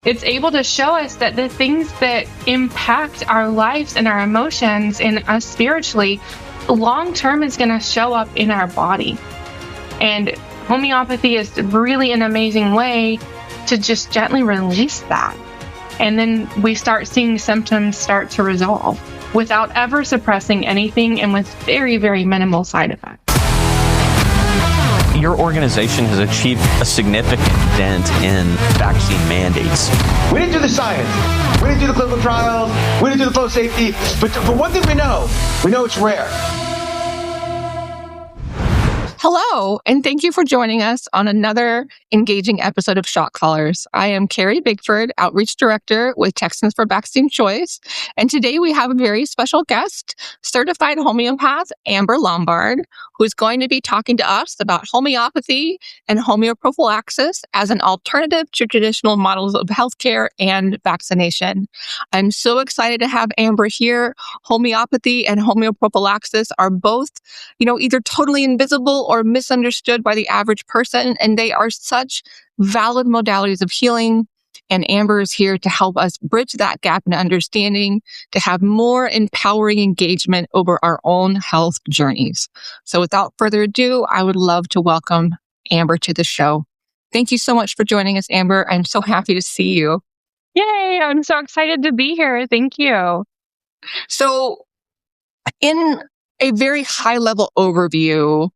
It's able to show us that the things that impact our lives and our emotions and us spiritually, long term is going to show up in our body. And homeopathy is really an amazing way to just gently release that. And then we start seeing symptoms start to resolve without ever suppressing anything and with very, very minimal side effects. Your organization has achieved a significant dent in vaccine mandates. We didn't do the science. We didn't do the clinical trials. We didn't do the flow safety. But one thing we know it's rare. Hello, and thank you for joining us on another engaging episode of Shot Callers. I am Carrie Bigford, Outreach Director with Texans for Vaccine Choice, and today we have a very special guest, certified homeopath Bees Lombard, who is going to be talking to us about homeopathy and homeoprophylaxis as an alternative to traditional models of healthcare and vaccination. I'm so excited to have Amber here. Homeopathy and homeoprophylaxis are both, either totally invisible or misunderstood by the average person, and they are such valid modalities of healing. And Amber is here to help us bridge that gap in understanding, to have more empowering engagement over our own health journeys. So without further ado, I would love to welcome Amber to the show. Thank you so much for joining us, Amber. I'm so happy to see you. Yay, I'm so excited to be here. Thank you. So in a very high-level overview,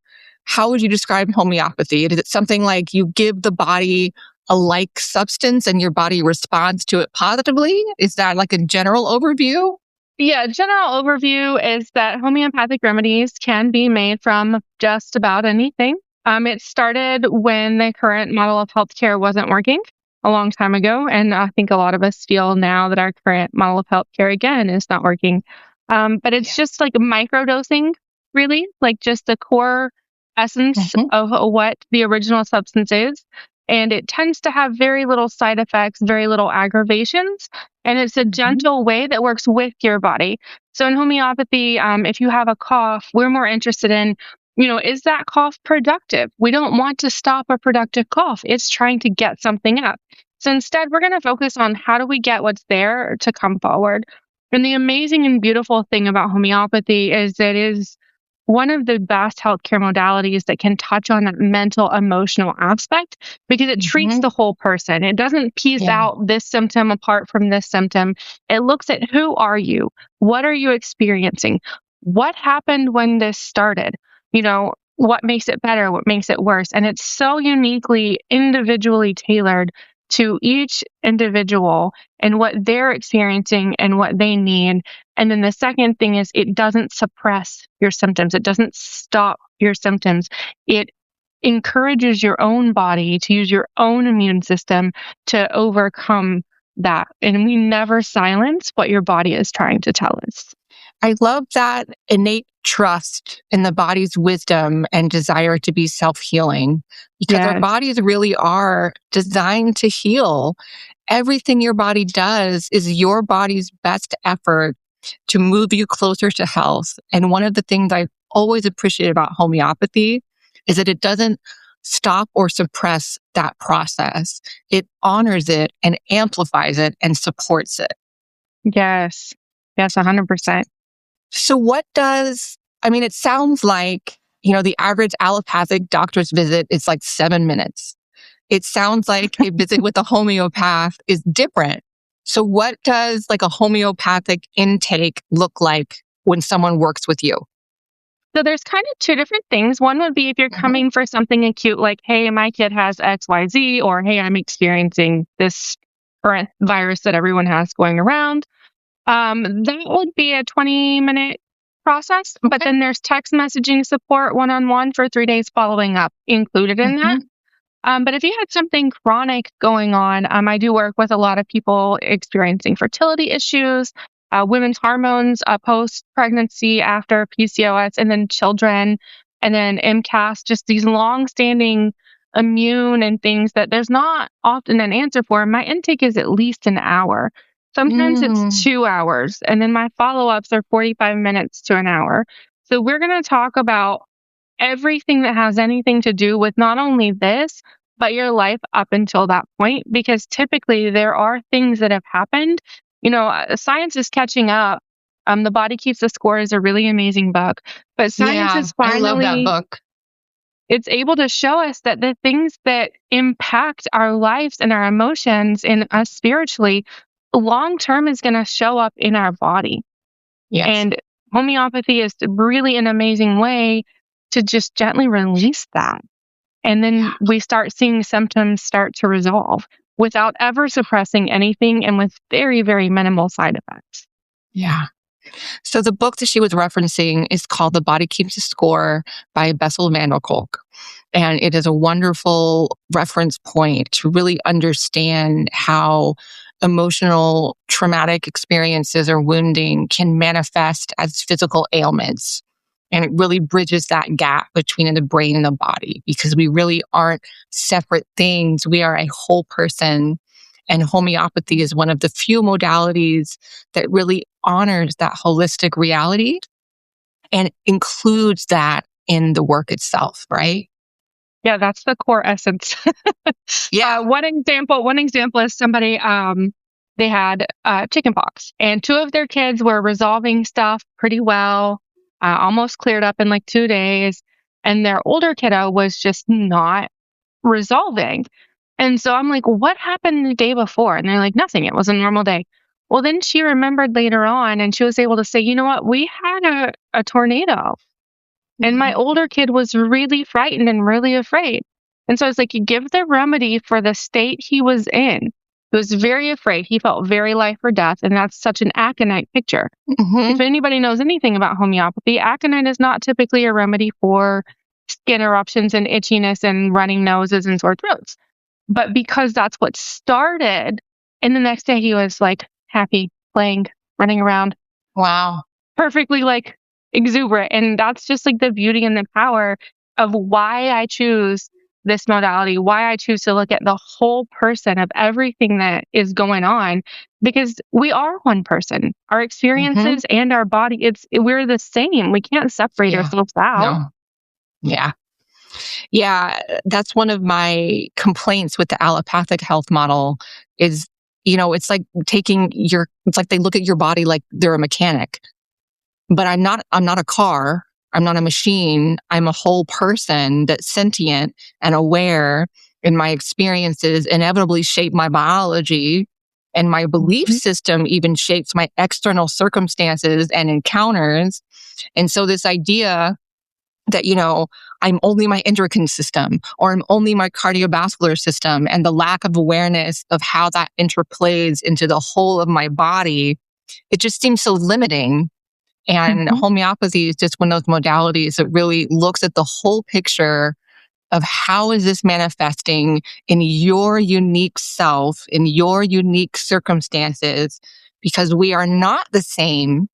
how would you describe homeopathy? Is it something like you give the body a like substance and your body responds to it positively? Is that like a general overview? Yeah, general overview is that homeopathic remedies can be made from just about anything. It started when the current model of healthcare wasn't working a long time ago, and I think a lot of us feel now that our current model of healthcare, again, is not working. But it's just like microdosing, really, like just the core essence of what the original substance is. And it tends to have very little side effects, very little aggravations. And it's a gentle way that works with your body. So in homeopathy, if you have a cough, we're more interested in, is that cough productive? We don't want to stop a productive cough. It's trying to get something up. So instead, we're going to focus on how do we get what's there to come forward. And the amazing and beautiful thing about homeopathy is it is one of the best healthcare modalities that can touch on that mental, emotional aspect because it treats the whole person. It doesn't piece out this symptom apart from this symptom. It looks at who are you? What are you experiencing? What happened when this started? What makes it better? What makes it worse? And it's so uniquely, individually tailored to each individual and what they're experiencing and what they need. And then the second thing is it doesn't suppress your symptoms. It doesn't stop your symptoms. It encourages your own body to use your own immune system to overcome that. And we never silence what your body is trying to tell us. I love that innate trust in the body's wisdom and desire to be self-healing, because our bodies really are designed to heal. Everything your body does is your body's best effort to move you closer to health. And one of the things I always appreciate about homeopathy is that it doesn't stop or suppress that process. It honors it and amplifies it and supports it. Yes, 100%. So it sounds like, the average allopathic doctor's visit is like 7 minutes. It sounds like a visit with a homeopath is different. So what does like a homeopathic intake look like when someone works with you? So there's kind of two different things. One would be if you're coming for something acute, like, hey, my kid has XYZ, or hey, I'm experiencing this current virus that everyone has going around. That would be a 20-minute process, but then there's text messaging support one-on-one for 3 days following up included in that. But if you had something chronic going on, I do work with a lot of people experiencing fertility issues, women's hormones, post-pregnancy, after PCOS, and then children, and then MCAS, just these long-standing immune and things that there's not often an answer for. My intake is at least an hour. Sometimes it's 2 hours, and then my follow-ups are 45 minutes to an hour. So we're going to talk about everything that has anything to do with not only this, but your life up until that point, because typically there are things that have happened. Science is catching up. The Body Keeps the Score is a really amazing book, but science Yeah, is I love that finally, book. it's able to show us that the things that impact our lives and our emotions and us spiritually, long term is going to show up in our body. Yes. And homeopathy is really an amazing way to just gently release that. And then we start seeing symptoms start to resolve without ever suppressing anything and with very, very minimal side effects. Yeah. So the book that she was referencing is called The Body Keeps the Score by Bessel van der Kolk. And it is a wonderful reference point to really understand how emotional traumatic experiences or wounding can manifest as physical ailments. And it really bridges that gap between the brain and the body, because we really aren't separate things. We are a whole person. And homeopathy is one of the few modalities that really honors that holistic reality and includes that in the work itself, right? Yeah, that's the core essence. Yeah. One example is somebody, they had chickenpox, and two of their kids were resolving stuff pretty well, almost cleared up in like 2 days, and their older kiddo was just not resolving. And so I'm like, what happened the day before? And they're like, nothing. It was a normal day. Well, then she remembered later on and she was able to say, you know what? We had a tornado and my older kid was really frightened and really afraid. And so I was like, you give the remedy for the state he was in. He was very afraid. He felt very life or death. And that's such an aconite picture. Mm-hmm. If anybody knows anything about homeopathy, aconite is not typically a remedy for skin eruptions and itchiness and running noses and sore throats. But because that's what started, and the next day he was like happy, playing, running around, Wow. perfectly like exuberant. And that's just like the beauty and the power of why I choose this modality, why I choose to look at the whole person of everything that is going on, because we are one person. Our experiences and our body, we're the same. We can't separate ourselves out. No. Yeah. Yeah. That's one of my complaints with the allopathic health model is, it's like it's like they look at your body like they're a mechanic. But I'm not a car. I'm not a machine. I'm a whole person that's sentient and aware, and my experiences inevitably shape my biology, and my belief system even shapes my external circumstances and encounters. And so this idea that, I'm only my endocrine system or I'm only my cardiovascular system, and the lack of awareness of how that interplays into the whole of my body, it just seems so limiting. And homeopathy is just one of those modalities that really looks at the whole picture of how is this manifesting in your unique self, in your unique circumstances, because we are not the same.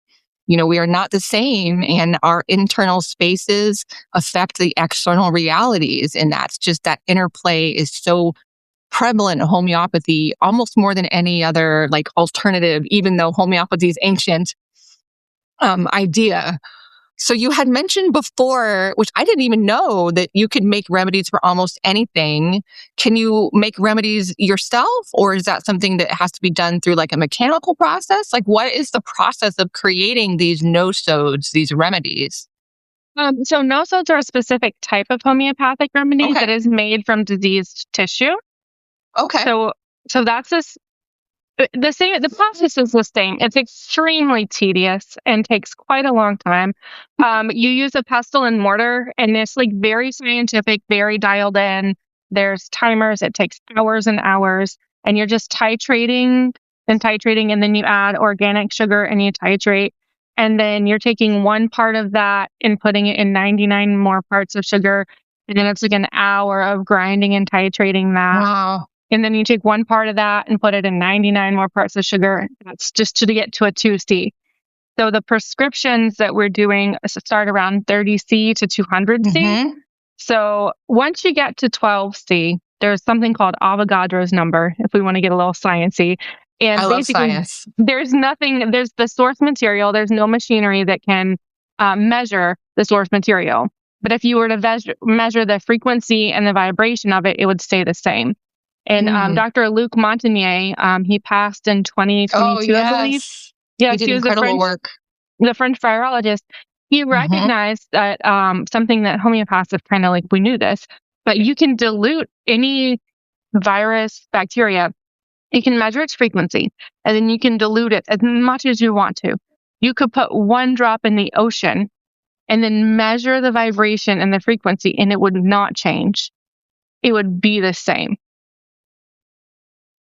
We are not the same, and our internal spaces affect the external realities. And that's just that interplay is so prevalent in homeopathy, almost more than any other like alternative, even though homeopathy is ancient idea. So you had mentioned before, which I didn't even know, that you could make remedies for almost anything. Can you make remedies yourself, or is that something that has to be done through like a mechanical process? Like, what is the process of creating these no-sodes, these remedies? So no-sodes are a specific type of homeopathic remedy that is made from diseased tissue. Okay. So that's the same. The process is the same. It's extremely tedious and takes quite a long time. You use a pestle and mortar, and it's like very scientific, very dialed in. There's timers. It takes hours and hours, and you're just titrating and titrating, and then you add organic sugar and you titrate, and then you're taking one part of that and putting it in 99 more parts of sugar, and then it's like an hour of grinding and titrating that. Wow. And then you take one part of that and put it in 99 more parts of sugar. That's just to get to a 2C. So the prescriptions that we're doing start around 30C to 200C. So once you get to 12C, there's something called Avogadro's number, if we want to get a little sciencey. And I love science. There's the source material. There's no machinery that can measure the source material. But if you were to measure the frequency and the vibration of it, it would stay the same. And Dr. Luc Montagnier, he passed in 2022, I believe. He did incredible work. The French virologist. He recognized that something that homeopaths have kind of like, we knew this, but you can dilute any virus, bacteria. You can measure its frequency, and then you can dilute it as much as you want to. You could put one drop in the ocean and then measure the vibration and the frequency, and it would not change. It would be the same.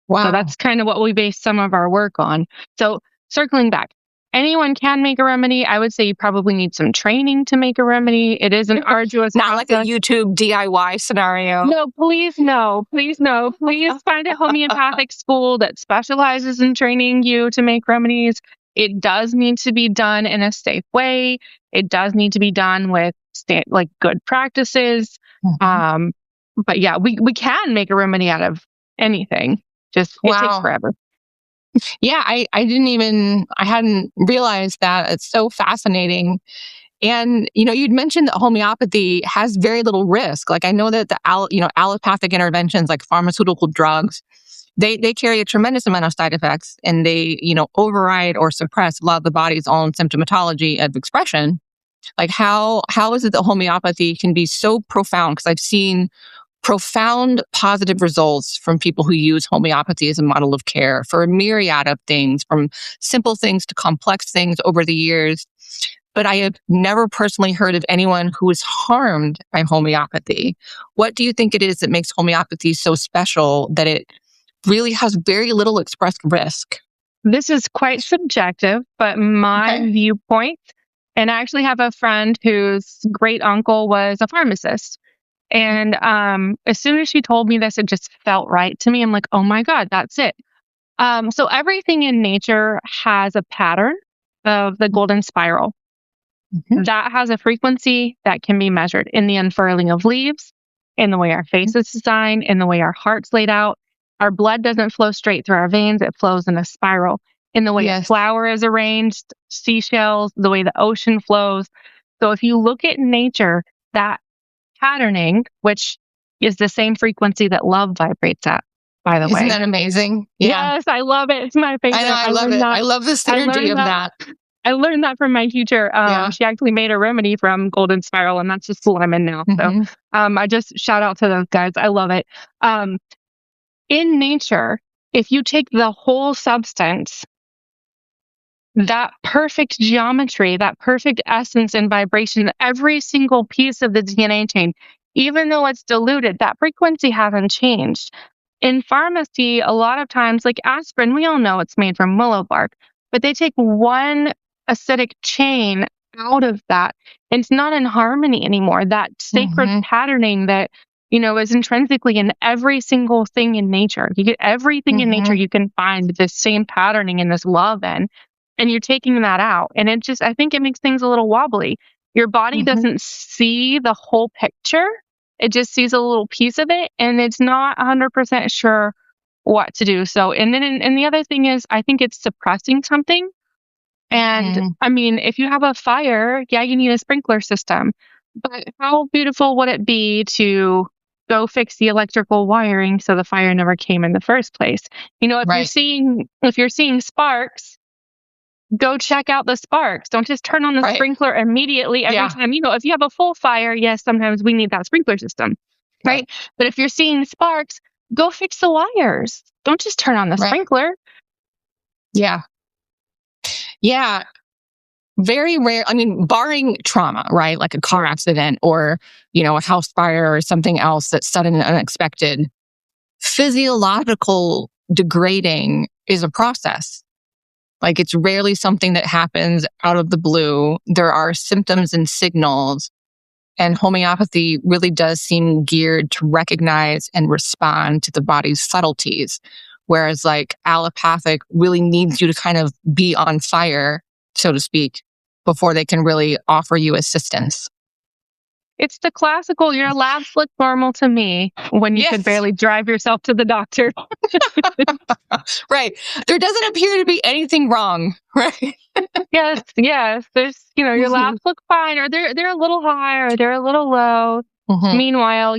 Wow. So that's kind of what we base some of our work on. So circling back, anyone can make a remedy. I would say you probably need some training to make a remedy. It is an arduous Not process. like a YouTube DIY scenario. No, please no. Please no. Please find a homeopathic school that specializes in training you to make remedies. It does need to be done in a safe way. It does need to be done with good practices. But yeah, we can make a remedy out of anything. Just it takes forever. Yeah, I hadn't realized that. It's so fascinating. And, you'd mentioned that homeopathy has very little risk. Like, I know that the allopathic interventions like pharmaceutical drugs, they carry a tremendous amount of side effects, and they, override or suppress a lot of the body's own symptomatology of expression. Like, how is it that homeopathy can be so profound? Because I've seen profound positive results from people who use homeopathy as a model of care for a myriad of things, from simple things to complex things over the years. But I have never personally heard of anyone who is harmed by homeopathy. What do you think it is that makes homeopathy so special that it really has very little expressed risk? This is quite subjective, but my viewpoint, and I actually have a friend whose great uncle was a pharmacist. And as soon as she told me this, it just felt right to me. I'm like, oh my God, that's it. So everything in nature has a pattern of the golden spiral. That has a frequency that can be measured in the unfurling of leaves, in the way our face is designed, in the way our heart's laid out. Our blood doesn't flow straight through our veins. It flows in a spiral. In the way a flower is arranged, seashells, the way the ocean flows. So if you look at nature, that patterning, which is the same frequency that love vibrates at, by the way. Isn't that amazing? Yeah. Yes, I love it. It's my favorite. I love it. I love the synergy of that. I learned that from my teacher. She actually made a remedy from golden spiral, and that's just the lemon now. So I just shout out to those guys. I love it. In nature, if you take the whole substance, that perfect geometry, that perfect essence and vibration, every single piece of the DNA chain, even though it's diluted, that frequency hasn't changed. In pharmacy, a lot of times, like aspirin, we all know it's made from willow bark, but they take one acidic chain out of that, and it's not in harmony anymore. That sacred patterning that, is intrinsically in every single thing in nature. You get everything in nature, you can find this same patterning and this love in. And you're taking that out. And I think it makes things a little wobbly. Your body doesn't see the whole picture. It just sees a little piece of it, and it's not 100% sure what to do. So, and the other thing is, I think it's suppressing something. And I mean, if you have a fire, you need a sprinkler system. But how beautiful would it be to go fix the electrical wiring so the fire never came in the first place? If you're seeing sparks, go check out the sparks. Don't just turn on the sprinkler immediately every time. If you have a full fire, yes, sometimes we need that sprinkler system, right? But if you're seeing sparks, go fix the wires. Don't just turn on the sprinkler. Yeah. Very rare. I mean, barring trauma, right? Like a car accident or, a house fire or something else that's sudden and unexpected. Physiological degrading is a process. Like, it's rarely something that happens out of the blue. There are symptoms and signals, and homeopathy really does seem geared to recognize and respond to the body's subtleties. Whereas like allopathic really needs you to kind of be on fire, so to speak, before they can really offer you assistance. It's the classical, your labs look normal to me when you could barely drive yourself to the doctor. Right. There doesn't appear to be anything wrong, right? Yes, yes. There's, your labs look fine, or they're a little high, or they're a little low. Mhm. Meanwhile,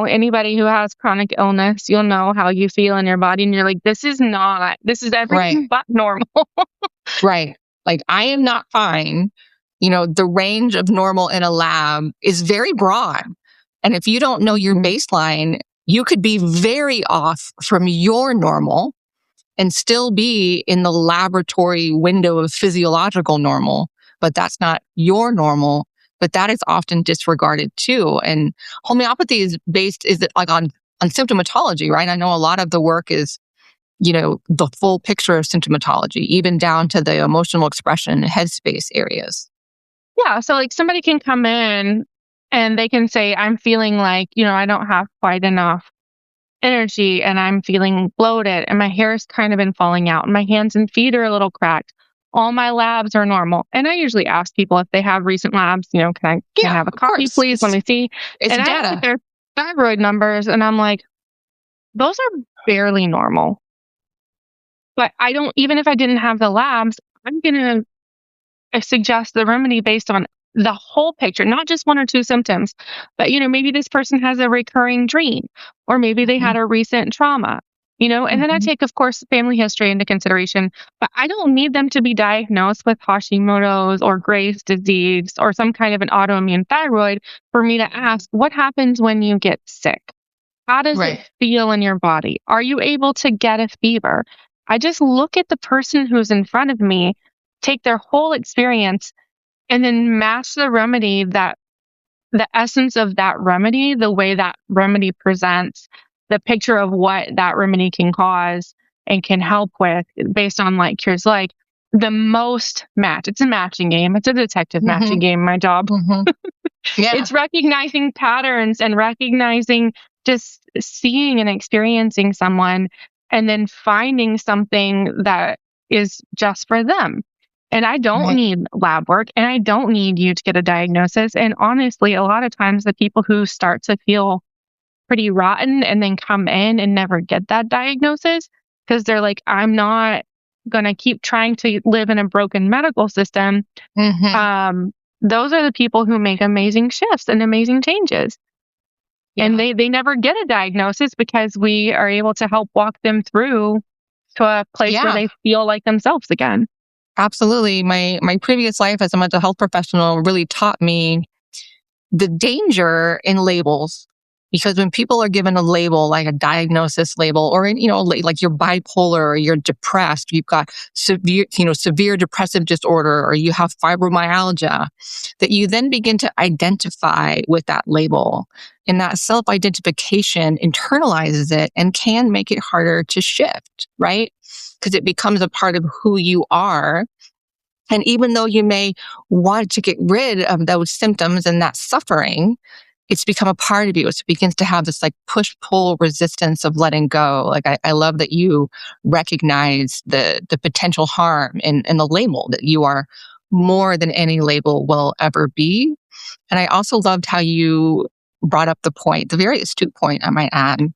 anybody who has chronic illness, you'll know how you feel in your body, and you're like, this is Right. everything but normal. Right. Like, I am not fine. The range of normal in a lab is very broad. And if you don't know your baseline, you could be very off from your normal and still be in the laboratory window of physiological normal, but that's not your normal. But that is often disregarded too. And homeopathy is it like on symptomatology, right? I know a lot of the work is the full picture of symptomatology, even down to the emotional expression and headspace areas. Yeah, so like somebody can come in and they can say, I'm feeling like, I don't have quite enough energy and I'm feeling bloated and my hair's kind of been falling out and my hands and feet are a little cracked. All my labs are normal. And I usually ask people if they have recent labs, can I Yeah, have a of copy, course. please? Let me see. It's And I look at data. their thyroid numbers and I'm like, those are barely normal. But I don't, even if I didn't have the labs, I'm going to suggest the remedy based on the whole picture, not just one or two symptoms, but maybe this person has a recurring dream, or maybe they had Mhm. a recent trauma, and then I Mhm. take, of course, family history into consideration, but I don't need them to be diagnosed with Hashimoto's or Graves' disease or some kind of an autoimmune thyroid for me to ask, what happens when you get sick? How does it Right. feel in your body? Are you able to get a fever? I just look at the person who's in front of me, take their whole experience, and then match the remedy that the essence of that remedy, the way that remedy presents, the picture of what that remedy can cause and can help with based on like cures like the most match. It's a matching game. It's a detective matching Mhm. game, my job. Mhm. Yeah. It's recognizing patterns and recognizing just seeing and experiencing someone and then finding something that is just for them. And I don't Right. need lab work and I don't need you to get a diagnosis. And honestly, a lot of times the people who start to feel pretty rotten and then come in and never get that diagnosis because they're like, I'm not going to keep trying to live in a broken medical system. Mhm. um, those are the people who make amazing shifts and amazing changes. And Yeah. they never get a diagnosis because we are able to help walk them through to a place where Yeah. they feel like themselves again. Absolutely. My previous life as a mental health professional really taught me the danger in labels, because when people are given a label like a diagnosis label, or like you're bipolar or you're depressed, you've got severe depressive disorder, or you have fibromyalgia, that you then begin to identify with that label, and that self-identification internalizes it and can make it harder to shift, right? Because it becomes a part of who you are. And even though you may want to get rid of those symptoms and that suffering, it's become a part of you. So it begins to have this like push pull resistance of letting go. Like, I love that you recognize the potential harm in the label, that you are more than any label will ever be. And I also loved how you brought up the point, the very astute point, I might add,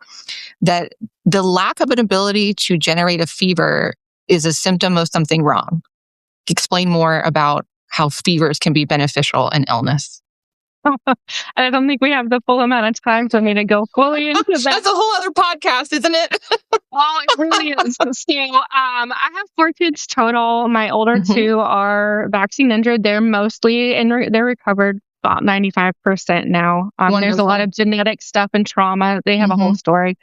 that the lack of an ability to generate a fever is a symptom of something wrong. Explain more about how fevers can be beneficial in illness. I don't think we have the full amount of time for me to go fully into that. That's a whole other podcast, isn't it? Oh, it really is. So, I have four kids total. My older Mhm. two are vaccine injured. They're mostly they're recovered about 95% now. There's a lot Wonderful. of genetic stuff and trauma. They have a whole Mhm. story.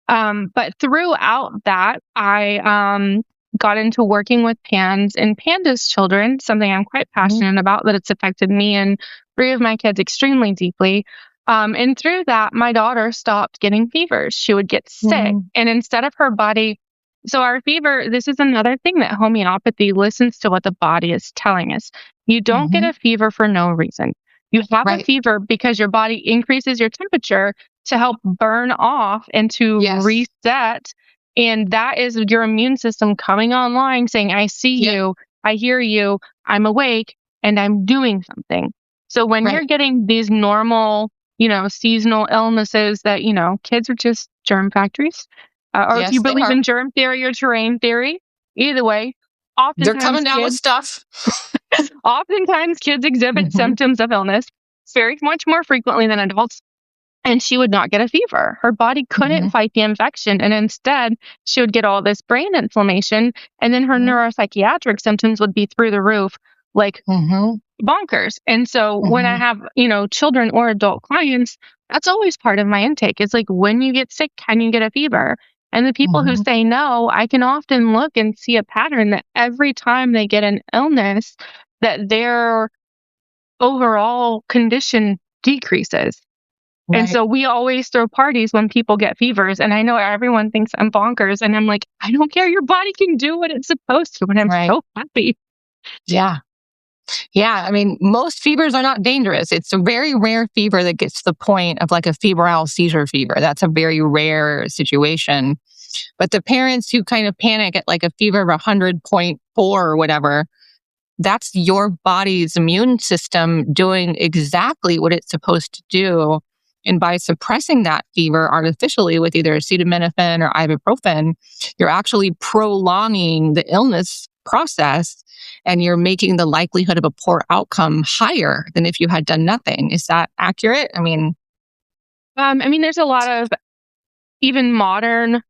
But throughout that, I got into working with PANS and PANDAS children, something I'm quite Mhm. passionate about, that it's affected me and three of my kids extremely deeply. And through that, my daughter stopped getting fevers. She would get sick. Mhm. And instead of her body, so our fever, this is another thing that homeopathy listens to what the body is telling us. You don't get Mhm. a fever for no reason. You have a Right. fever because your body increases your temperature to help burn off and to Yes. reset. And that is your immune system coming online saying, I see Yep. you, I hear you, I'm awake, and I'm doing something. So when you're Right. getting these normal, seasonal illnesses that, kids are just germ factories, or if you Yes, they believe are. in germ theory or terrain theory, either way, They're oftentimes coming down with kids, stuff. oftentimes kids exhibit symptoms of illness very much more frequently than adults. And she would not get a fever. Her body couldn't fight the infection. And instead, she would get all this brain inflammation. And then her neuropsychiatric symptoms would be through the roof, like bonkers. And so when I have, children or adult clients, that's always part of my intake. It's like, when you get sick, can you get a fever? And the people who say no, I can often look and see a pattern that every time they get an illness, that their overall condition decreases. Right. And so we always throw parties when people get fevers. And I know everyone thinks I'm bonkers. And I'm like, I don't care. Your body can do what it's supposed to. And I'm so happy. Yeah. Yeah. I mean, most fevers are not dangerous. It's a very rare fever that gets to the point of like a febrile seizure fever. That's a very rare situation. But the parents who kind of panic at like a fever of 100.4 or whatever, that's your body's immune system doing exactly what it's supposed to do. And by suppressing that fever artificially with either acetaminophen or ibuprofen, you're actually prolonging the illness process, and you're making the likelihood of a poor outcome higher than if you had done nothing. Is that accurate? I mean, there's a lot of even modern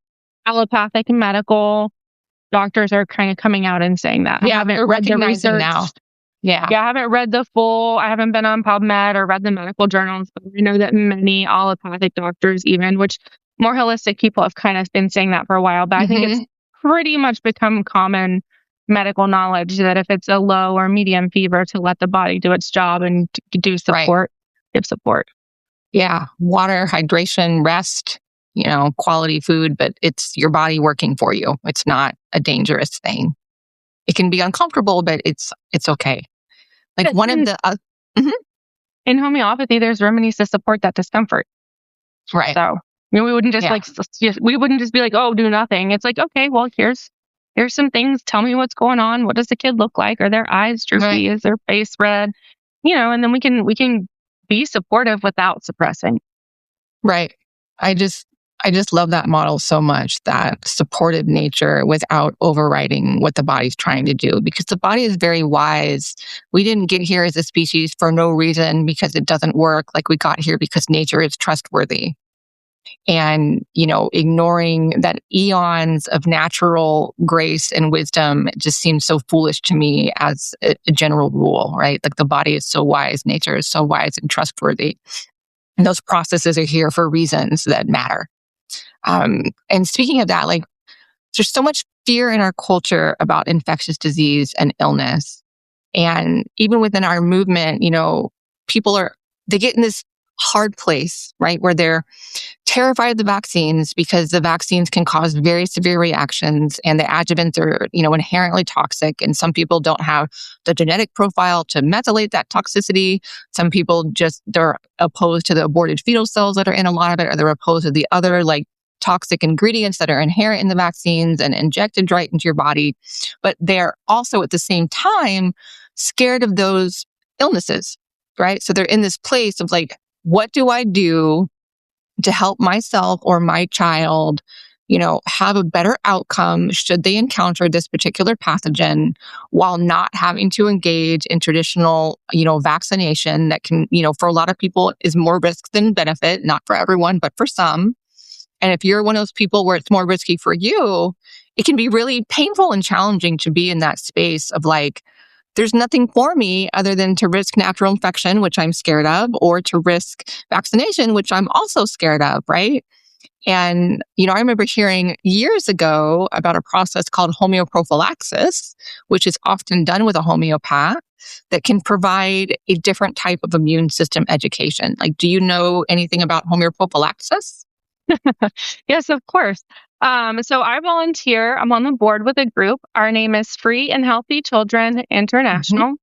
allopathic medical doctors are kind of coming out and saying that. I haven't they're read the recognizing research. now. Yeah. Yeah, I haven't read the full, I haven't been on PubMed or read the medical journals, but I know that many allopathic doctors, even, which more holistic people have kind of been saying that for a while, but I think it's pretty much become common medical knowledge that if it's a low or medium fever, to let the body do its job and to do support, give support. Yeah. Water, hydration, rest, quality food, but it's your body working for you. It's not a dangerous thing. It can be uncomfortable, but it's okay. Like one of the in homeopathy, there's remedies to support that discomfort. right. So we wouldn't just we wouldn't just be like, oh, do nothing. It's like, okay, well, here's some things. Tell me what's going on. What does the kid look like? Are their eyes droopy? Is their face red? And then we can be supportive without suppressing. Right. I just love that model so much, that supportive nature without overriding what the body's trying to do, because the body is very wise. We didn't get here as a species for no reason because it doesn't work. Like, we got here because nature is trustworthy. And, ignoring that eons of natural grace and wisdom just seems so foolish to me as a general rule, right? Like, the body is so wise, nature is so wise and trustworthy. And those processes are here for reasons that matter. And speaking of that, like, there's so much fear in our culture about infectious disease and illness. And even within our movement, people they get in this hard place, right? Where they're terrified of the vaccines because the vaccines can cause very severe reactions, and the adjuvants are, inherently toxic. And some people don't have the genetic profile to methylate that toxicity. Some people they're opposed to the aborted fetal cells that are in a lot of it, or they're opposed to the other toxic ingredients that are inherent in the vaccines and injected right into your body. But they're also at the same time scared of those illnesses, right? So they're in this place of what do I do to help myself or my child, have a better outcome should they encounter this particular pathogen, while not having to engage in traditional, vaccination that can, for a lot of people is more risk than benefit, not for everyone, but for some. And if you're one of those people where it's more risky for you, it can be really painful and challenging to be in that space of there's nothing for me other than to risk natural infection, which I'm scared of, or to risk vaccination, which I'm also scared of, right? And, I remember hearing years ago about a process called homeoprophylaxis, which is often done with a homeopath, that can provide a different type of immune system education. Do you know anything about homeoprophylaxis? Yes, of course. So I volunteer. I'm on the board with a group. Our name is Free and Healthy Children International.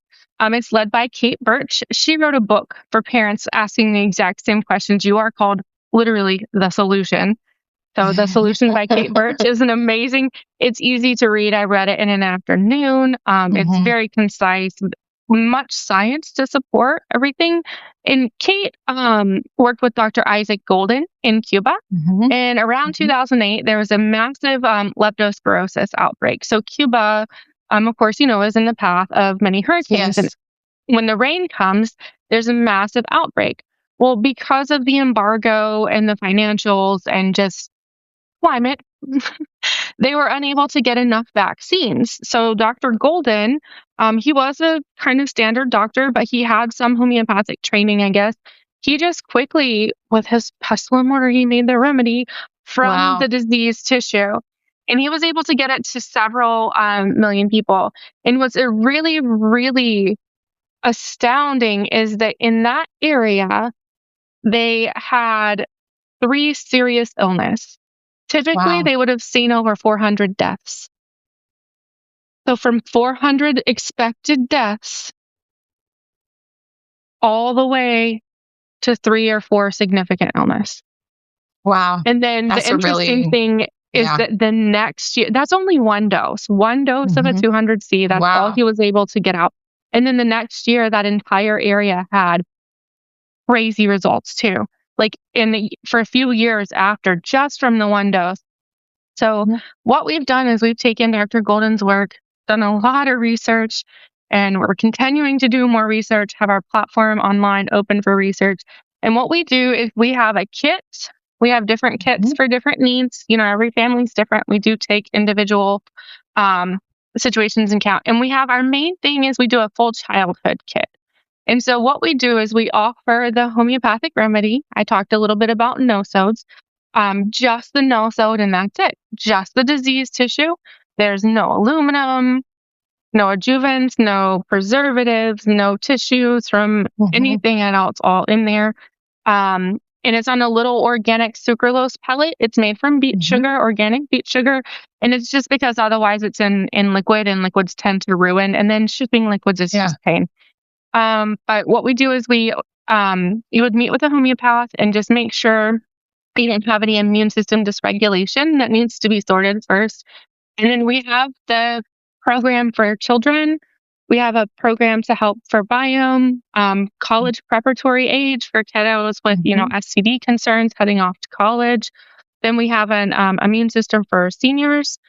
It's led by Kate Birch. She wrote a book for parents asking the exact same questions you are, called literally The Solution. So The Solution by Kate Birch is it's easy to read. I read it in an afternoon. It's very concise, much science to support everything. And Kate worked with Dr. Isaac Golden in Cuba. And around 2008, there was a massive leptospirosis outbreak. So Cuba of course, is in the path of many hurricanes. And Yes. when the rain comes, there's a massive outbreak. Well, because of the embargo and the financials and just climate, they were unable to get enough vaccines. So Dr. Golden, he was a kind of standard doctor, but he had some homeopathic training, I guess. He just quickly, with his pestle and mortar, he made the remedy from Wow. the diseased tissue. And he was able to get it to several million people. And what's really, really astounding is that in that area, they had 3 serious illness. Typically, Wow. they would have seen over 400 deaths. So from 400 expected deaths all the way to 3 or 4 significant illness. Wow. And then the That's a interesting really, thing is yeah. that the next year, that's only one dose of a Mhm. 200C. That's all Wow. he was able to get out. And then the next year, that entire area had crazy results too. Like for a few years after, just from the one dose. So Mhm. what we've done is we've taken Dr. Golden's work, done a lot of research, and we're continuing to do more research, have our platform online open for research. And what we do is we have a kit. We have different kits Mhm. for different needs. Every family's different. We do take individual um, situations in count. And we have our main thing is we do a full childhood kit. And so what we do is we offer the homeopathic remedy. I talked a little bit about nosodes. Just the nosode, and that's it. Just the diseased tissue. There's no aluminum, no adjuvants, no preservatives, no tissues from Mhm. anything else, all in there. And it's on a little organic sucralose pellet. It's made from beet Mhm. sugar, organic beet sugar. And it's just because otherwise it's in liquid, and liquids tend to ruin. And then shipping liquids is Yeah. just pain. But what we do is you would meet with a homeopath and just make sure you don't have any immune system dysregulation that needs to be sorted first. And then we have the program for children. We have a program to help for biome, college preparatory age for kiddos with, Mhm. STD concerns heading off to college. Then we have an immune system for seniors,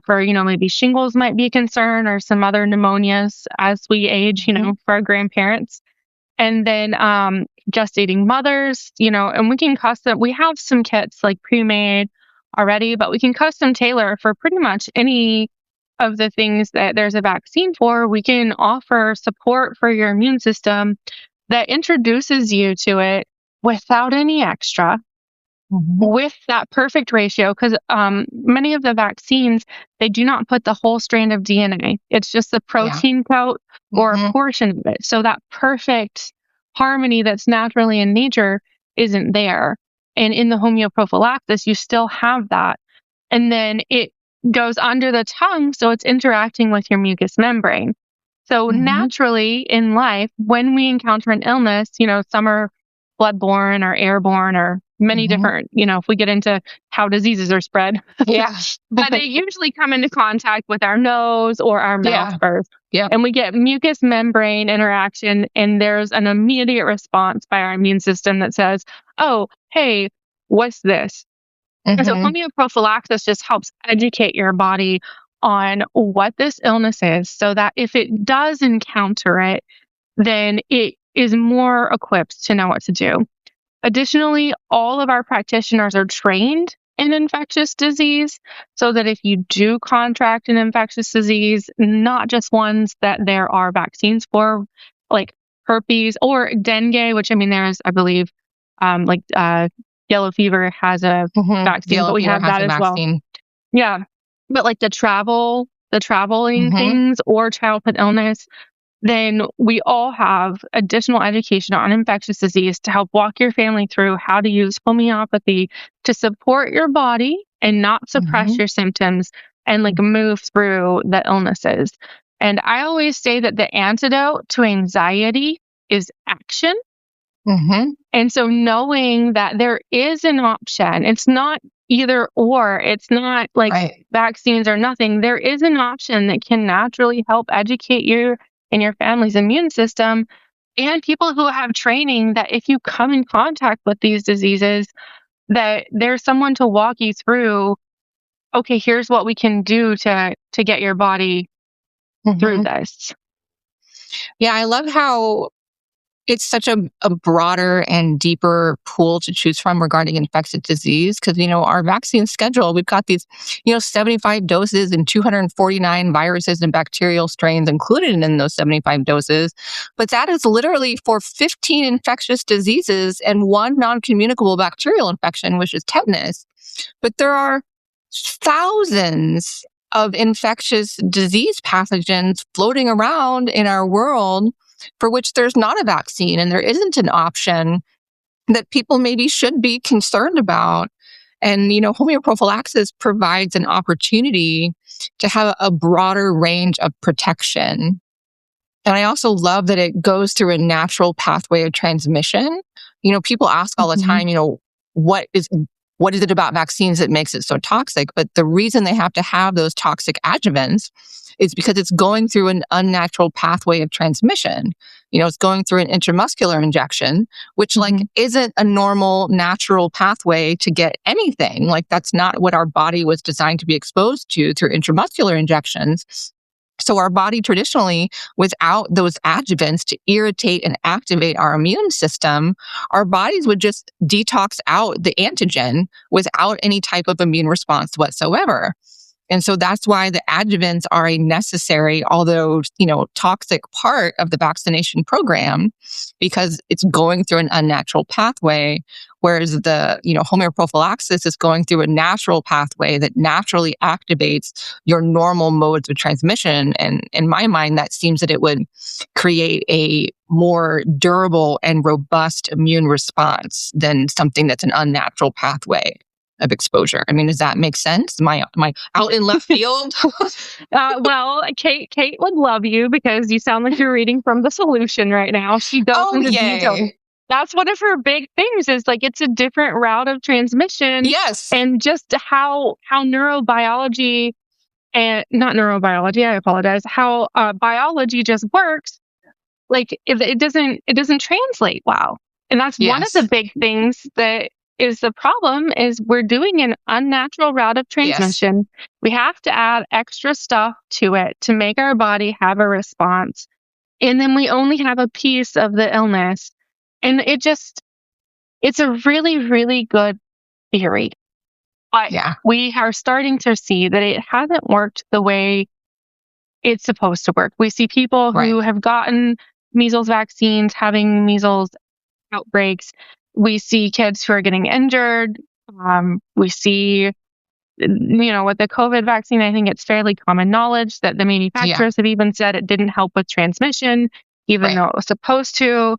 for, maybe shingles might be a concern or some other pneumonias as we age, Mhm. for our grandparents. And then gestating mothers, and we have some kits like pre-made already, but we can custom tailor for pretty much any of the things that there's a vaccine for. We can offer support for your immune system that introduces you to it without any extra, Mhm. with that perfect ratio, because many of the vaccines, they do not put the whole strand of DNA. It's just the Yeah. protein coat or a Mhm. portion of it. So that perfect harmony that's naturally in nature isn't there. And in the homeoprophylaxis, you still have that. And then it goes under the tongue, so it's interacting with your mucous membrane. So Mhm. naturally in life, when we encounter an illness, some are bloodborne or airborne or many Mhm. different, if we get into how diseases are spread, Yeah. but they usually come into contact with our nose or our mouth Yeah. first. Yep. And we get mucous membrane interaction, and there's an immediate response by our immune system that says, oh, hey, what's this? And so Mhm. homeoprophylaxis just helps educate your body on what this illness is so that if it does encounter it, then it is more equipped to know what to do. Additionally, all of our practitioners are trained in infectious disease so that if you do contract an infectious disease, not just ones that there are vaccines for, like herpes or dengue, which I mean, there's, I believe, like yellow fever has a Mhm. vaccine, but Yellow we fever have has that a as well. vaccine. Yeah. But like the traveling Mhm. things or childhood illness, then we all have additional education on infectious disease to help walk your family through how to use homeopathy to support your body and not suppress Mhm. your symptoms and like move through the illnesses. And I always say that the antidote to anxiety is action. Mhm. And so knowing that there is an option, it's not either or, it's not like Right. vaccines or nothing. There is an option that can naturally help educate you and your family's immune system and people who have training that if you come in contact with these diseases, that there's someone to walk you through, okay, here's what we can do to get your body through this. Yeah, I love how it's such a broader and deeper pool to choose from regarding infectious disease. Because, our vaccine schedule, we've got these, 75 doses and 249 viruses and bacterial strains included in those 75 doses. But that is literally for 15 infectious diseases and one non-communicable bacterial infection, which is tetanus. But there are thousands of infectious disease pathogens floating around in our world for which there's not a vaccine and there isn't an option that people maybe should be concerned about. And, homeoprophylaxis provides an opportunity to have a broader range of protection. And I also love that it goes through a natural pathway of transmission. People ask all the time, what is it about vaccines that makes it so toxic? But the reason they have to have those toxic adjuvants is because it's going through an unnatural pathway of transmission. It's going through an intramuscular injection, which isn't a normal natural pathway to get anything. That's not what our body was designed to be exposed to through intramuscular injections. So our body traditionally, without those adjuvants to irritate and activate our immune system, our bodies would just detox out the antigen without any type of immune response whatsoever. And so that's why the adjuvants are a necessary, although, toxic part of the vaccination program, because it's going through an unnatural pathway, whereas the, homeoprophylaxis is going through a natural pathway that naturally activates your normal modes of transmission. And in my mind, that seems that it would create a more durable and robust immune response than something that's an unnatural pathway of exposure. I mean, does that make sense? Am I out in left field? Well, Kate would love you because you sound like you're reading from the solution right now. She goes into detail. That's one of her big things is it's a different route of transmission. Yes. And just how neurobiology and not neurobiology, I apologize, how biology just works. It doesn't translate well. And that's one of the big things that is the problem is we're doing an unnatural route of transmission. Yes. We have to add extra stuff to it to make our body have a response. And then we only have a piece of the illness. And it's a really, really good theory. But we are starting to see that it hasn't worked the way it's supposed to work. We see people who have gotten measles vaccines having measles outbreaks. We see kids who are getting injured. We see, with the COVID vaccine, I think it's fairly common knowledge that the manufacturers have even said it didn't help with transmission, even though it was supposed to.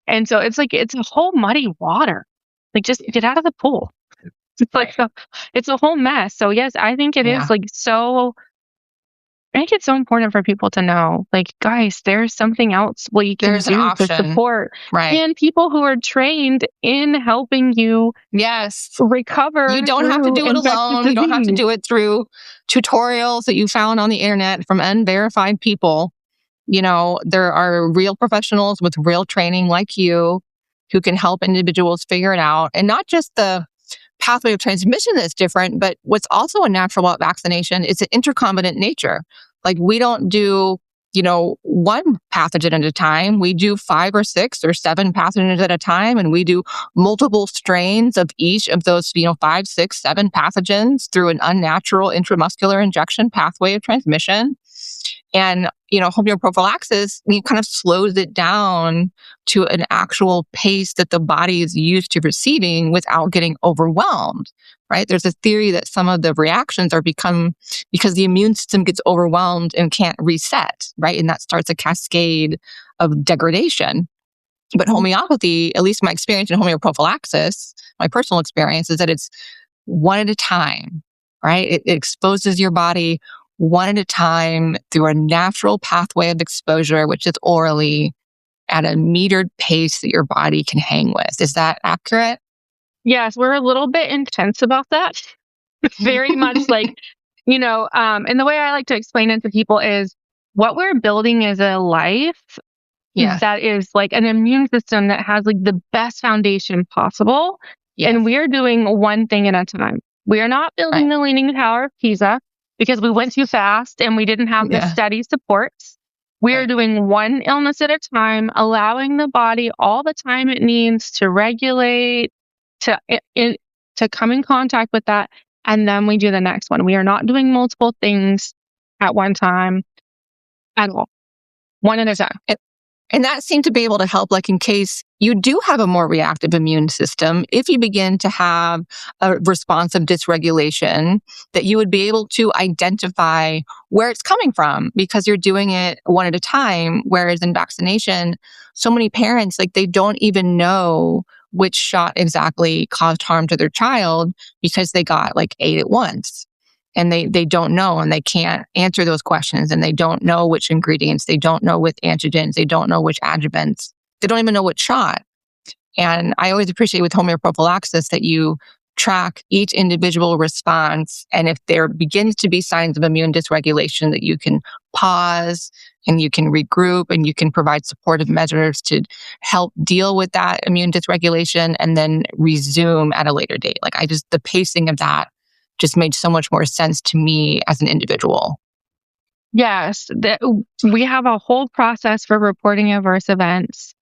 And so it's a whole muddy water. Just get out of the pool. It's it's a whole mess. So yes, I think it is so. I think it's so important for people to know, guys, there's something else you can do to support. Right. And people who are trained in helping you recover. You don't have to do it alone. You don't have to do it through tutorials that you found on the internet from unverified people. There are real professionals with real training like you who can help individuals figure it out. And not just the pathway of transmission that's different, but what's also unnatural about vaccination is the intercombinant nature. We don't do, one pathogen at a time. We do 5 or 6 or 7 pathogens at a time, and we do multiple strains of each of those, 5, 6, 7 pathogens through an unnatural intramuscular injection pathway of transmission. And, homeoprophylaxis kind of slows it down to an actual pace that the body is used to receiving without getting overwhelmed, right? There's a theory that some of the reactions are because the immune system gets overwhelmed and can't reset, right? And that starts a cascade of degradation. But homeopathy, at least my experience in homeoprophylaxis, my personal experience, is that it's one at a time, right? It exposes your body one at a time through a natural pathway of exposure, which is orally, at a metered pace that your body can hang with. Is that accurate? Yes, we're a little bit intense about that. Very much and the way I like to explain it to people is what we're building is a life that is an immune system that has the best foundation possible. Yes. And we're doing one thing at a time. We are not building the Leaning Tower of Pisa. because we went too fast and we didn't have the steady supports. We are doing one illness at a time, allowing the body all the time it needs to regulate, to to come in contact with that, and then we do the next one. We are not doing multiple things at one time at all. One at a time. And that seemed to be able to help, like in case you do have a more reactive immune system, if you begin to have a response of dysregulation, that you would be able to identify where it's coming from because you're doing it one at a time. Whereas in vaccination, so many parents, like they don't even know which shot exactly caused harm to their child because they got like 8 at once. And they don't know, and they can't answer those questions, and they don't know which ingredients, they don't know which antigens, they don't know which adjuvants, they don't even know what shot. And I always appreciate with homeoprophylaxis that you track each individual response, and if there begins to be signs of immune dysregulation, that you can pause and you can regroup and you can provide supportive measures to help deal with that immune dysregulation and then resume at a later date. Like the pacing of that just made so much more sense to me as an individual. Yes, we have a whole process for reporting adverse events.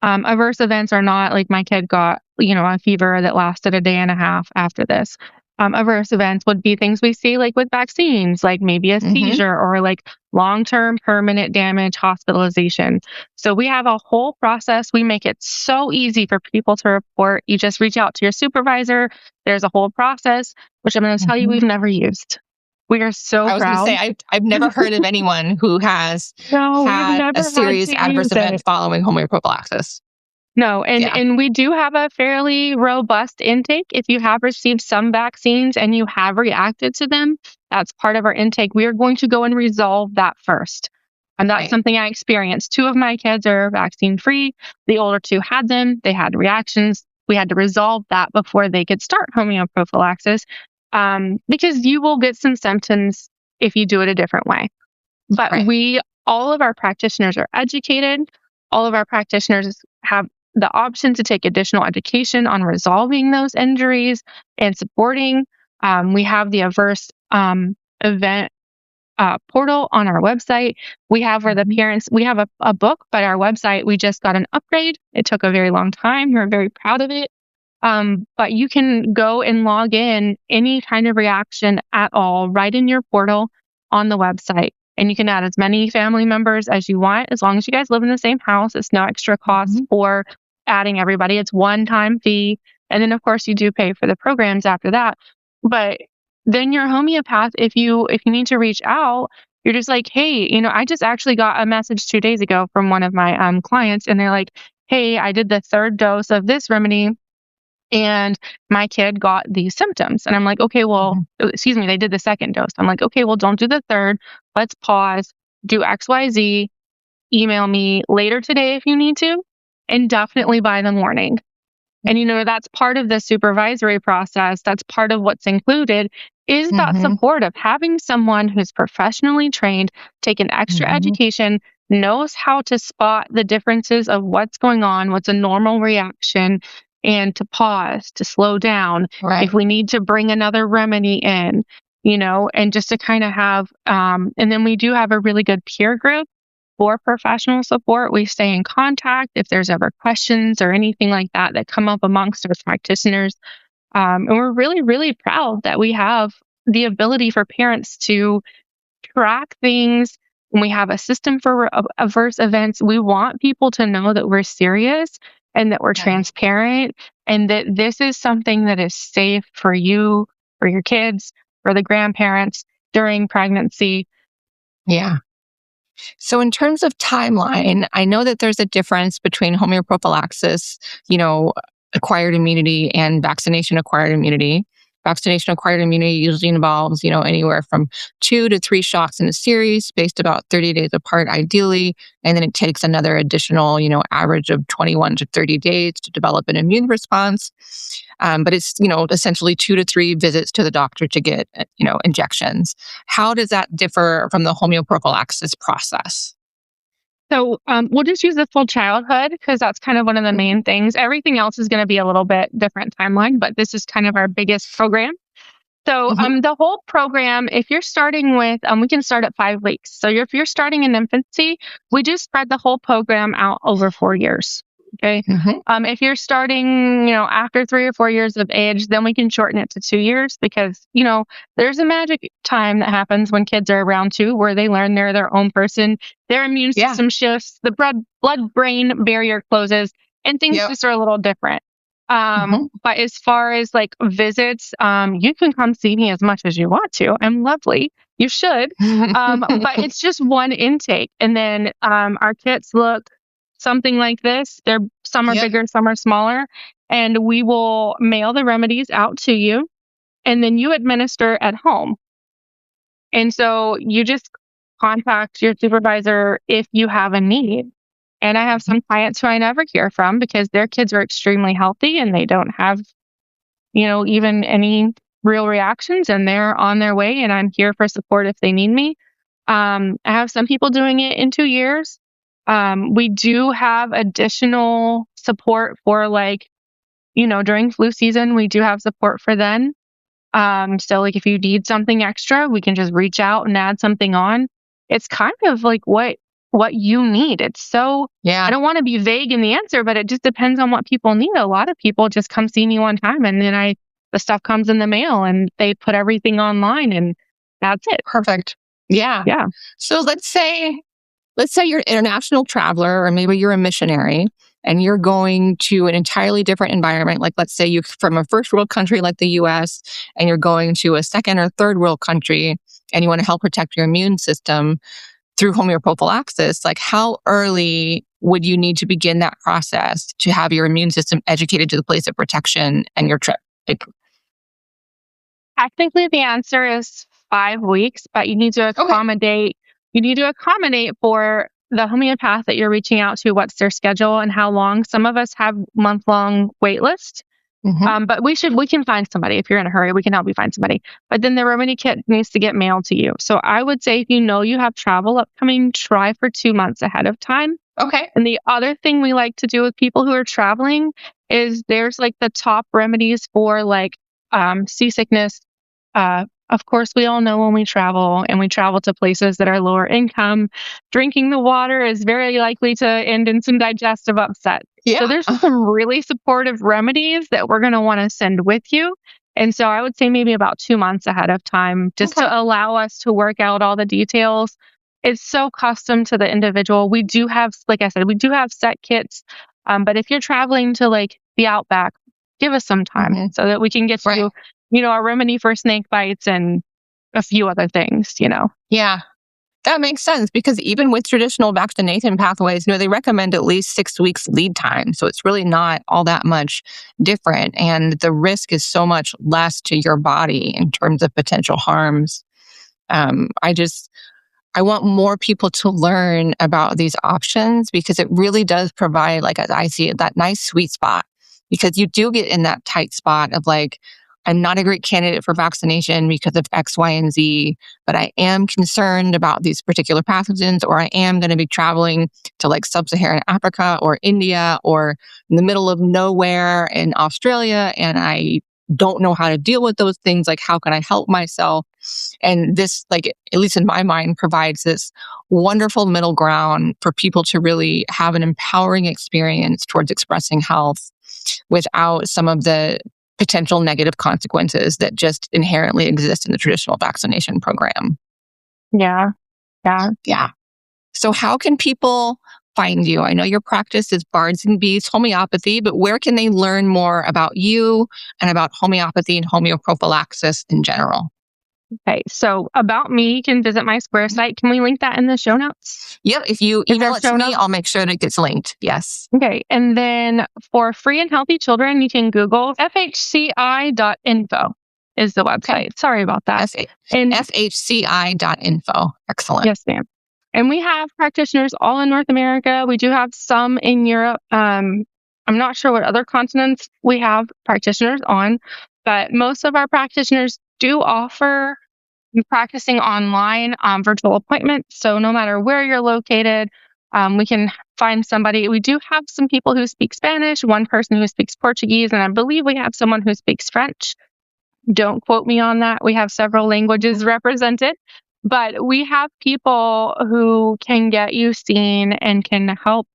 Adverse events are not like my kid got, a fever that lasted a day and a half after this. Adverse events would be things we see like with vaccines, like maybe a seizure or like long-term permanent damage, hospitalization. So we have a whole process. We make it so easy for people to report. You just reach out to your supervisor. There's a whole process, which I'm going to tell you we've never used. We are so proud. I was going to say, I've never heard of anyone who has had a serious adverse event following homeoprophylaxis. No, and we do have a fairly robust intake. If you have received some vaccines and you have reacted to them, that's part of our intake. We are going to go and resolve that first. And that's something I experienced. 2 of my kids are vaccine-free. The older 2 had them. They had reactions. We had to resolve that before they could start homeoprophylaxis, because you will get some symptoms if you do it a different way. But all of our practitioners are educated. All of our practitioners have the option to take additional education on resolving those injuries and supporting. We have the adverse event portal on our website. We have where the parents, we have a book, but our website, we just got an upgrade. It took a very long time. We're very proud of it. But you can go and log in any kind of reaction at all right in your portal on the website. And you can add as many family members as you want, as long as you guys live in the same house. It's no extra cost for adding everybody. It's one-time fee. And then, of course, you do pay for the programs after that. But then your homeopath, if you need to reach out, you're just like, hey, I just actually got a message 2 days ago from one of my clients, and they're like, hey, I did the 3rd dose of this remedy, and my kid got these symptoms. And I'm like, okay, well, excuse me, they did the 2nd dose. I'm like, okay, well, don't do the 3rd. Let's pause, do XYZ, email me later today if you need to, and definitely by the morning. And, that's part of the supervisory process. That's part of what's included is that support of having someone who's professionally trained, taken extra education, knows how to spot the differences of what's going on, what's a normal reaction, and to pause, to slow down if we need to bring another remedy in, and just to kind of have, and then we do have a really good peer group for professional support. We stay in contact if there's ever questions or anything like that come up amongst our practitioners. And we're really, really proud that we have the ability for parents to track things. When we have a system for adverse events, we want people to know that we're serious and that we're transparent and that this is something that is safe for you, for your kids, for the grandparents during pregnancy. Yeah. So in terms of timeline, I know that there's a difference between homeoprophylaxis, acquired immunity and vaccination-acquired immunity. Vaccination-acquired immunity usually involves, anywhere from 2 to 3 shots in a series, spaced about 30 days apart, ideally. And then it takes another additional, average of 21 to 30 days to develop an immune response. But it's, essentially 2 to 3 visits to the doctor to get, injections. How does that differ from the homeoprophylaxis process? So we'll just use the full childhood because that's kind of one of the main things. Everything else is going to be a little bit different timeline, but this is kind of our biggest program. So the whole program, if you're starting with, we can start at 5 weeks. So if you're starting in infancy, we do spread the whole program out over 4 years. Okay. If you're starting, after 3 or 4 years of age, then we can shorten it to 2 years because, there's a magic time that happens when kids are around 2 where they learn they're their own person. Their immune system shifts, the blood-brain barrier closes, and things just are a little different. But as far as like visits, you can come see me as much as you want to. I'm lovely. You should. But it's just one intake. And then our kits look something like this. Some are bigger, some are smaller. And we will mail the remedies out to you. And then you administer at home. And so you just contact your supervisor if you have a need. And I have some clients who I never hear from because their kids are extremely healthy and they don't have, even any real reactions and they're on their way and I'm here for support if they need me. I have some people doing it in 2 years. We do have additional support for during flu season, we do have support for then. So like if you need something extra, we can just reach out and add something on. It's kind of like what you need. It's so, I don't want to be vague in the answer, but it just depends on what people need. A lot of people just come see me one time and then the stuff comes in the mail and they put everything online and that's it. Perfect. Yeah. Yeah. So let's say you're an international traveler or maybe you're a missionary and you're going to an entirely different environment. Like let's say you're from a first world country like the US and you're going to a second or third world country and you want to help protect your immune system through homeoprophylaxis. Like how early would you need to begin that process to have your immune system educated to the place of protection and your trip? Technically the answer is 5 weeks, but you need to accommodate for the homeopath that you're reaching out to, what's their schedule and how long. Some of us have month-long wait lists. But we can find somebody. If you're in a hurry, we can help you find somebody. But then the remedy kit needs to get mailed to you. So I would say if you have travel upcoming, try for 2 months ahead of time. Okay. And the other thing we like to do with people who are traveling is there's like the top remedies for like seasickness. Of course, we all know when we travel and we travel to places that are lower income, drinking the water is very likely to end in some digestive upset. Yeah. So there's some really supportive remedies that we're going to want to send with you. And so I would say maybe about 2 months ahead of time, just to allow us to work out all the details. It's so custom to the individual. We do have, like I said, we do have set kits. But if you're traveling to like the outback, give us some time so that we can get you a remedy for snake bites and a few other things, Yeah, that makes sense because even with traditional vaccination pathways, they recommend at least 6 weeks lead time. So it's really not all that much different. And the risk is so much less to your body in terms of potential harms. I want more people to learn about these options because it really does provide, like as I see it, that nice sweet spot. Because you do get in that tight spot of like, I'm not a great candidate for vaccination because of X, Y, and Z, but I am concerned about these particular pathogens, or I am going to be traveling to like sub-Saharan Africa or India or in the middle of nowhere in Australia, and I don't know how to deal with those things. Like, how can I help myself? And this, like, at least in my mind, provides this wonderful middle ground for people to really have an empowering experience towards expressing health without some of the potential negative consequences that just inherently exist in the traditional vaccination program. Yeah. So how can people find you? I know your practice is Bards and Bees Homeopathy, but where can they learn more about you and about homeopathy and homeoprophylaxis in general? Okay, so about me, you can visit my Square site. Can we link that in the show notes? Yep, if you email it to me, I'll make sure that it gets linked. Yes. Okay, and then for free and healthy children, you can Google fhci.info is the website. Okay. Sorry about that. fhci.info. Excellent. Yes, ma'am. And we have practitioners all in North America. We do have some in Europe. I'm not sure what other continents we have practitioners on, but most of our practitioners do offer practicing online virtual appointments. So no matter where you're located, we can find somebody. We do have some people who speak Spanish, one person who speaks Portuguese, and I believe we have someone who speaks French. Don't quote me on that. We have several languages represented, but we have people who can get you seen and can help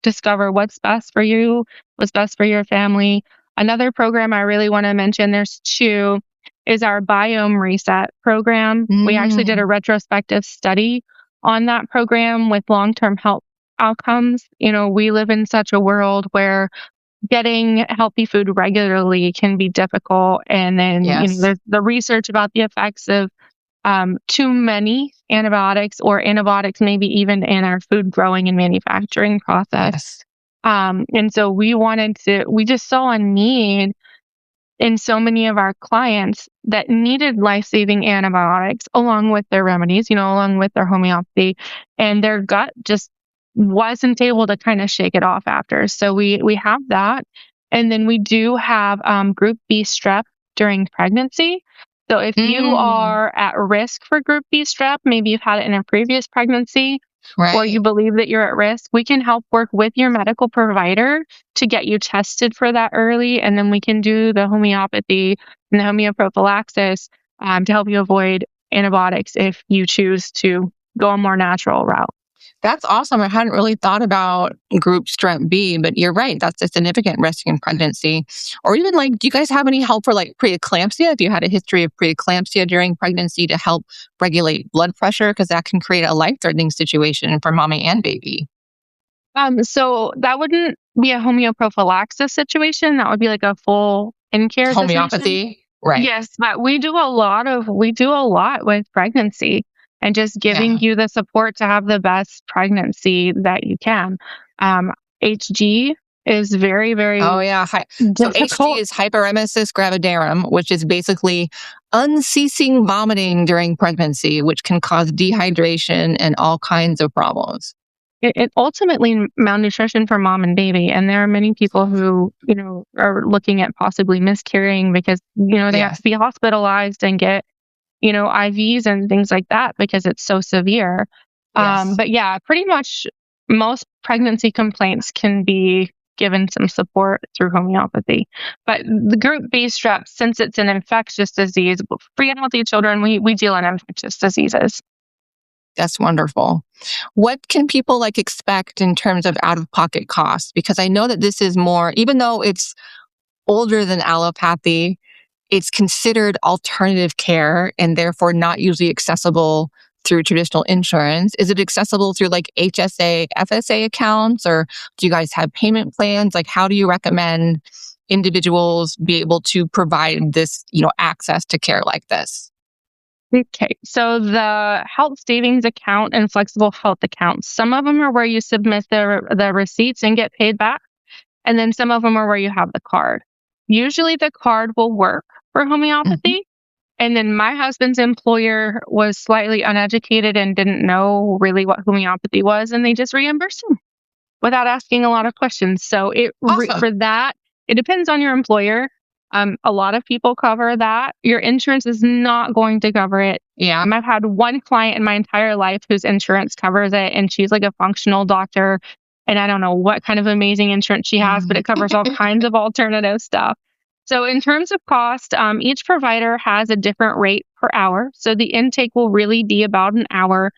discover what's best for you, what's best for your family. Another program I really want to mention, there's two, is our Biome Reset program. We actually did a retrospective study on that program with long-term health outcomes. We live in such a world where getting healthy food regularly can be difficult. And then, Yes. there's the research about the effects of too many antibiotics or antibiotics, maybe even in our food growing and manufacturing process. Yes. And so we just saw a need in so many of our clients that needed life-saving antibiotics along with their remedies, along with their homeopathy, and their gut just wasn't able to kind of shake it off after. So we have that. And then we do have group B strep during pregnancy. So if you are at risk for group B strep, maybe you've had it in a previous pregnancy, or you Right. believe that you're at risk, we can help work with your medical provider to get you tested for that early. And then we can do the homeopathy and the homeoprophylaxis to help you avoid antibiotics if you choose to go a more natural route. That's awesome. I hadn't really thought about group strep B, but you're right. That's a significant risk in pregnancy. Or even like, do you guys have any help for like preeclampsia? If you had a history of preeclampsia during pregnancy to help regulate blood pressure, because that can create a life-threatening situation for mommy and baby. So that wouldn't be a homeoprophylaxis situation. That would be like a full in-care situation. Homeopathy, right? Yes, but we do a lot with pregnancy and just giving Yeah. you the support to have the best pregnancy that you can. Um, HG is very, Oh very yeah. So HG difficult. is hyperemesis gravidarum, which is basically unceasing vomiting during pregnancy, which can cause dehydration and all kinds of problems. It ultimately malnutrition for mom and baby, and there are many people who are looking at possibly miscarrying because they have Yes. to be hospitalized and get IVs and things like that because it's so severe. Yes. But yeah, pretty much most pregnancy complaints can be given some support through homeopathy. But the group B strep, since it's an infectious disease, for healthy children, we deal in infectious diseases. That's wonderful. What can people like expect in terms of out of pocket costs? Because I know that this is more, even though it's older than allopathy, it's considered alternative care and therefore not usually accessible through traditional insurance. Is it accessible through like HSA, FSA accounts, or do you guys have payment plans? Like, how do you recommend individuals be able to provide this, access to care like this? Okay, so the health savings account and flexible health accounts, some of them are where you submit the receipts and get paid back, and then some of them are where you have the card. Usually the card will work for Mhm. homeopathy. And then my husband's employer was slightly uneducated and didn't know really what homeopathy was, and they just reimbursed him without asking a lot of questions. So Awesome. for that, it depends on your employer. A lot of people cover that. Your insurance is not going to cover it. Yeah. I've had one client in my entire life whose insurance covers it, and she's like a functional doctor. And I don't know what kind of amazing insurance she has, but it covers all kinds of alternative stuff. So, in terms of cost, each provider has a different rate per hour. So, the intake will really be about an hour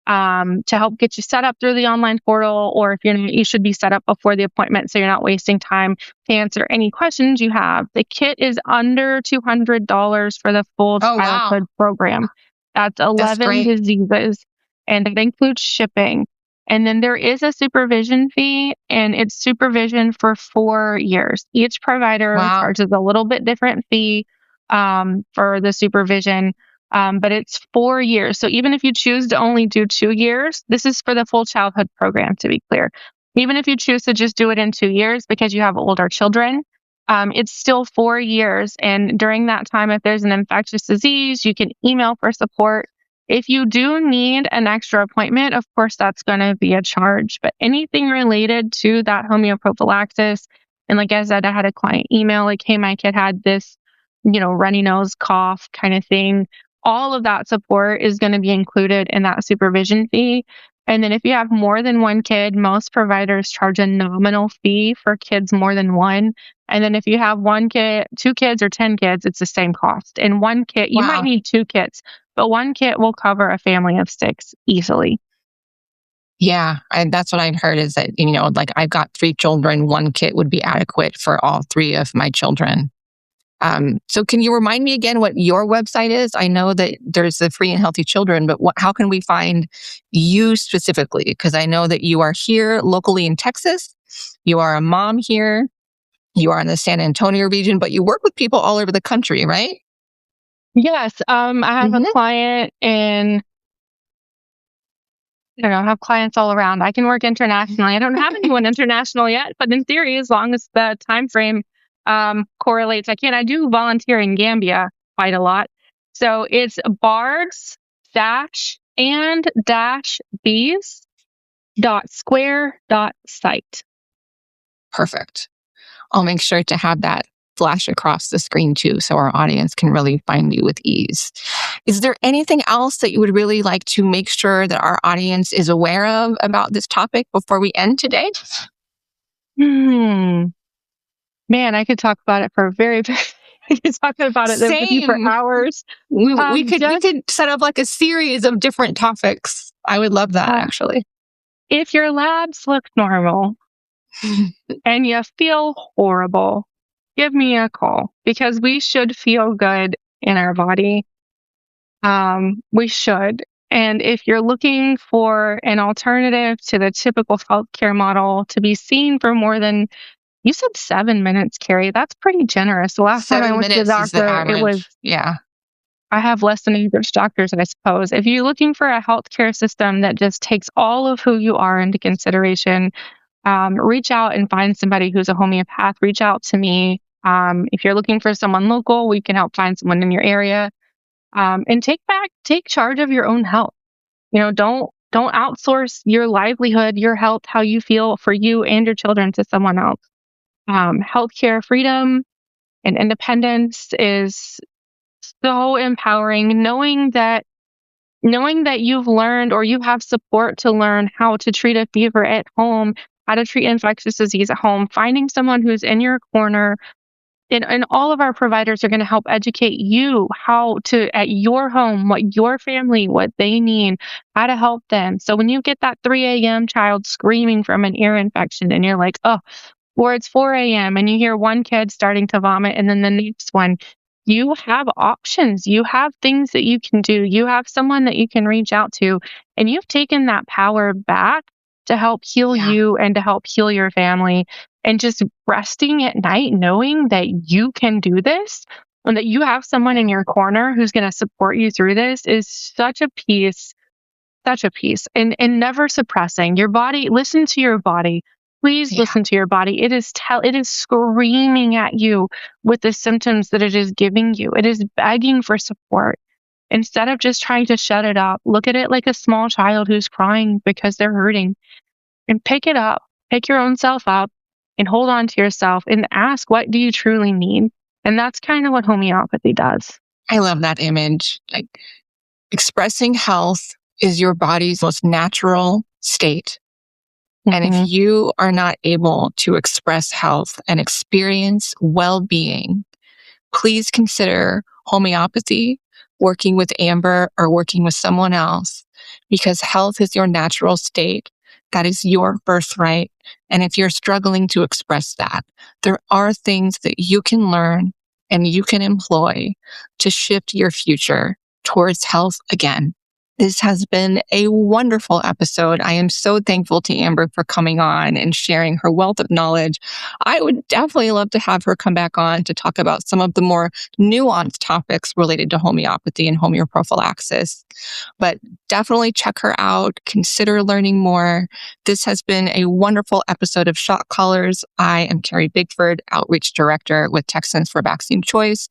to help get you set up through the online portal, or if you should be set up before the appointment so you're not wasting time to answer any questions you have. The kit is under $200 for the full Oh, wow. childhood program. That's That's 11 great. diseases, and it includes shipping. And then there is a supervision fee, and it's supervision for 4 years. Each provider Wow. charges a little bit different fee for the supervision, but it's 4 years. So even if you choose to only do 2 years, this is for the full childhood program, to be clear. Even if you choose to just do it in 2 years because you have older children, it's still 4 years. And during that time, if there's an infectious disease, you can email for support. If you do need an extra appointment, of course, that's going to be a charge. But anything related to that homeoprophylaxis, and like I said, I had a client email like, hey, my kid had this, runny nose, cough kind of thing. All of that support is going to be included in that supervision fee. And then if you have more than one kid, most providers charge a nominal fee for kids more than one. And then if you have one kid, two kids, or 10 kids, it's the same cost. And one kit, you might Wow. need two kits, but one kit will cover a family of 6 easily. Yeah, that's what I've heard is that, like I've got 3 children, one kit would be adequate for all 3 of my children. So can you remind me again what your website is? I know that there's the Free and Healthy Children, but how can we find you specifically? Because I know that you are here locally in Texas. You are a mom here. You are in the San Antonio region, but you work with people all over the country, right? Yes, I have a Mm-hmm. client in, I don't know, I have clients all around. I can work internationally. I don't have anyone international yet, but in theory, as long as the time frame correlates, I can. I do volunteer in Gambia quite a lot. So it's bards and bees.square.site. Perfect. I'll make sure to have that flash across the screen too, so our audience can really find you with ease. Is there anything else that you would really like to make sure that our audience is aware of about this topic before we end today? Man, I could talk about it for I could talk about it with you for Same. hours. We could set up like a series of different topics. I would love that, actually. If your labs look normal and you feel horrible, give me a call, because we should feel good in our body. We should. And if you're looking for an alternative to the typical healthcare model to be seen for more than, you said 7 minutes, Carrie, that's pretty generous. The last time I 7 went to the minutes is the doctor, it was, average. Yeah. I have less than average doctors, I suppose. If you're looking for a healthcare system that just takes all of who you are into consideration, reach out and find somebody who's a homeopath. Reach out to me. If you're looking for someone local, we can help find someone in your area. And take charge of your own health. Don't outsource your livelihood, your health, how you feel for you and your children to someone else. Healthcare freedom and independence is so empowering. Knowing that you've learned, or you have support to learn how to treat a fever at home, how to treat infectious disease at home, finding someone who's in your corner. And all of our providers are going to help educate you how to, at your home, what your family, what they need, how to help them. So when you get that 3 a.m. child screaming from an ear infection and you're like, oh, or it's 4 a.m. and you hear one kid starting to vomit and then the next one, you have options. You have things that you can do. You have someone that you can reach out to, and you've taken that power back to help heal you and to help heal your family. And just resting at night knowing that you can do this and that you have someone in your corner who's going to support you through this is such a peace, such a peace. And never suppressing your body. Listen to your body. Please listen to your body. It is screaming at you with the symptoms that it is giving you. It is begging for support. Instead of just trying to shut it up, look at it like a small child who's crying because they're hurting, and pick it up. Pick your own self up and hold on to yourself and ask, what do you truly need? And that's kind of what homeopathy does. I love that image. Like, expressing health is your body's most natural state. And if you are not able to express health and experience well-being, please consider homeopathy, working with Amber, or working with someone else, because health is your natural state. That is your birthright. And if you're struggling to express that, there are things that you can learn and you can employ to shift your future towards health again. This has been a wonderful episode. I am so thankful to Amber for coming on and sharing her wealth of knowledge. I would definitely love to have her come back on to talk about some of the more nuanced topics related to homeopathy and homeoprophylaxis. But definitely check her out. Consider learning more. This has been a wonderful episode of Shot Callers. I am Carrie Bigford, Outreach Director with Texans for Vaccine Choice,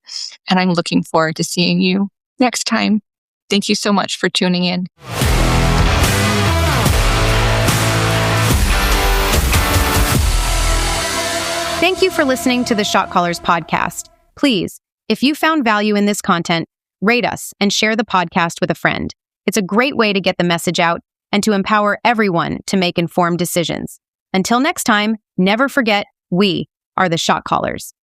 and I'm looking forward to seeing you next time. Thank you so much for tuning in. Thank you for listening to the Shot Callers podcast. Please, if you found value in this content, rate us and share the podcast with a friend. It's a great way to get the message out and to empower everyone to make informed decisions. Until next time, never forget, we are the shot callers.